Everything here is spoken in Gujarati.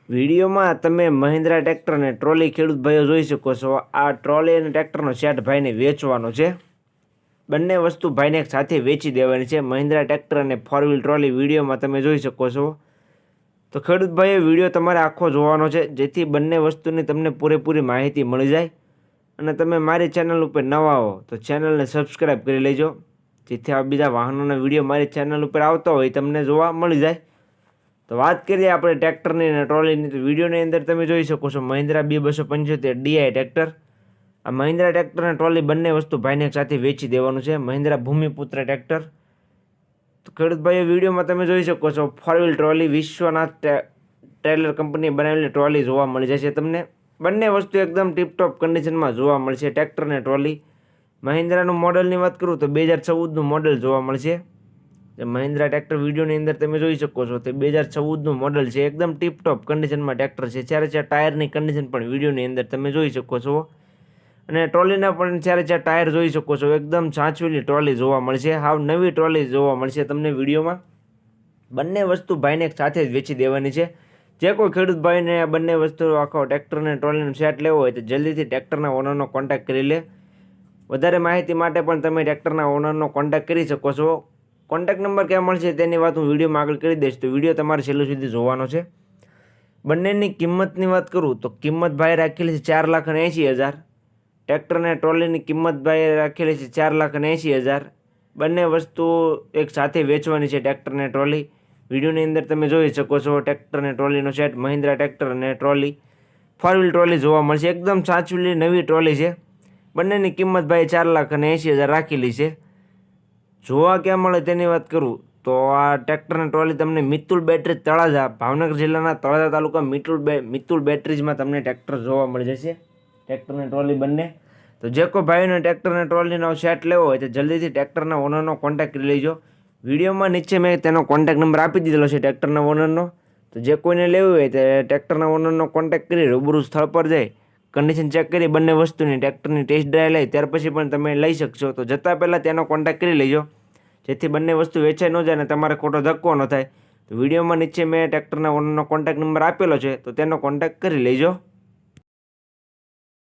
વિડીયોમાં તમે મહિન્દ્રા ટ્રેક્ટર અને ટ્રોલી ખેડૂત ભાઈઓ જોઈ શકો છો। આ ટ્રોલી અને ટ્રેક્ટરનો સેટ ભાઈને વેચવાનો છે। બંને વસ્તુ ભાઈને સાથે વેચી દેવાની છે। મહિન્દ્રા ટ્રેક્ટર અને 4 વ્હીલ ટ્રોલી વિડીયોમાં તમે જોઈ શકો છો। તો ખેડૂત ભાઈઓ વિડીયો તમારે આખો જોવાનો છે, જેથી બંને વસ્તુની તમને પૂરેપૂરી માહિતી મળી જાય। અને તમે મારી ચેનલ ઉપર નવા હો તો ચેનલને સબસ્ક્રાઈબ કરી લેજો, જેથી આ બીજા વાહનોના વિડીયો મારી ચેનલ ઉપર આવતા હોય તમને જોવા મળી જાય। તો વાત કરીએ આપણે ટ્રેક્ટરની અને ટ્રોલીની, તો વિડીયોની અંદર તમે જોઈ શકો છો મહિન્દ્રા B275 DI ટ્રેક્ટર। આ મહિન્દ્રા ટ્રેક્ટર અને ટ્રોલી બંને વસ્તુ ભાઈને સાથે વેચી દેવાનું છે। મહિન્દ્રા ભૂમિપુત્ર ટ્રેક્ટર। તો ખેડૂત ભાઈઓ વિડીયોમાં તમે જોઈ શકો છો 4 wheel trolley Vishwanath trailer company બનાવેલી ટ્રોલી જોવા મળી જશે તમને। બંને વસ્તુ એકદમ ટીપટોપ કન્ડિશનમાં જોવા મળશે। ટ્રેક્ટર અને ટ્રોલી મહિન્દ્રાનું મોડલની વાત કરું તો 2014નું મોડલ જોવા મળશે। મહિન્દ્રા ટ્રેક્ટર વિડીયોની અંદર તમે જોઈ શકો છો તે 2014નું મોડલ છે, એકદમ ટીપટોપ કન્ડિશનમાં ટ્રેક્ટર છે। ચારે ચાર ટાયરની કન્ડિશન પણ વિડીયોની અંદર તમે જોઈ શકો છો, અને ટ્રોલીના પણ ચારે ચાર ટાયર જોઈ શકો છો, એકદમ સાચવેલી ટ્રોલી જોવા મળશે। હાવ નવી ટ્રોલી જોવા મળશે તમને વિડીયોમાં। બંને વસ્તુ ભાઈને સાથે જ વેચી દેવાની છે। જે કોઈ ખેડૂત ભાઈને આ બંને વસ્તુ આખો ટ્રેક્ટર અને ટ્રોલીનો સેટ લેવો હોય તો જલ્દીથી ટ્રેક્ટરના ઓનરનો કોન્ટેક્ટ કરી લે। વધારે માહિતી માટે પણ તમે ટ્રેક્ટરના ઓનરનો કોન્ટેક્ટ કરી શકો છો। કોન્ટેક્ટ નંબર ક્યાં મળશે તેની વાત હું વિડીયોમાં આગળ કરી દઈશ, તો વિડીયો તમારે છેલ્લું સુધી જોવાનો છે। બંનેની કિંમતની વાત કરું તો કિંમત ભાઈ રાખેલી છે 4,80,000। ટ્રેક્ટર અને ટ્રોલીની કિંમત ભાઈ રાખેલી છે 4,80,000। બંને વસ્તુ એક સાથે વેચવાની છે ટ્રેક્ટર અને ટ્રોલી। વિડીયોની અંદર તમે જોઈ શકો છો ટ્રેક્ટર અને ટ્રોલીનો સેટ મહિન્દ્રા ટ્રેક્ટર અને ટ્રોલી 4 વ્હીલ ટ્રોલી જોવા મળશે, એકદમ સાચવેલી નવી ટ્રોલી છે। બંનેની કિંમત ભાઈ 4,80,000 રાખેલી છે। જોવા ક્યાં મળે તેની વાત કરું તો આ ટ્રેક્ટર અને ટ્રોલી તમને મિતુલ બેટરીજ તળાજા, ભાવનગર જિલ્લાના તળાજા તાલુકા મિતુલ બેટરીજમાં તમને ટ્રેક્ટર જોવા મળી જશે, ટ્રેક્ટર અને ટ્રોલી બંને। તો જે કોઈ ભાઈઓને ટ્રેક્ટર અને ટ્રોલીનો સેટ લેવો હોય તો જલ્દીથી ટ્રેક્ટરના ઓનરનો કોન્ટેક્ટ કરી લેજો। વિડીયોમાં નીચે મેં તેનો કોન્ટેક્ટ નંબર આપી દીધેલો છે ટ્રેક્ટરના ઓનરનો। તો જે કોઈને લેવું હોય તે ટ્રેક્ટરના ઓનરનો કોન્ટેક્ટ કરી રૂબરૂ સ્થળ પર જઈ કન્ડિશન ચેક કરી બંને વસ્તુની ટ્રેક્ટરની ટેસ્ટ ડ્રાઈવ લઈ ત્યાર પછી પણ તમે લઈ શકશો। તો જતાં પહેલાં તેનો કોન્ટેક્ટ કરી લેજો, જેથી બંને વસ્તુ વેચાઈ ન જાય અને તમારે ખોટો ધક્કો ન થાય। તો વિડીયોમાં નીચે મેં ટ્રેક્ટરના ઓનરનો કોન્ટેક્ટ નંબર આપેલો છે, તો તેનો કોન્ટેક્ટ કરી લેજો।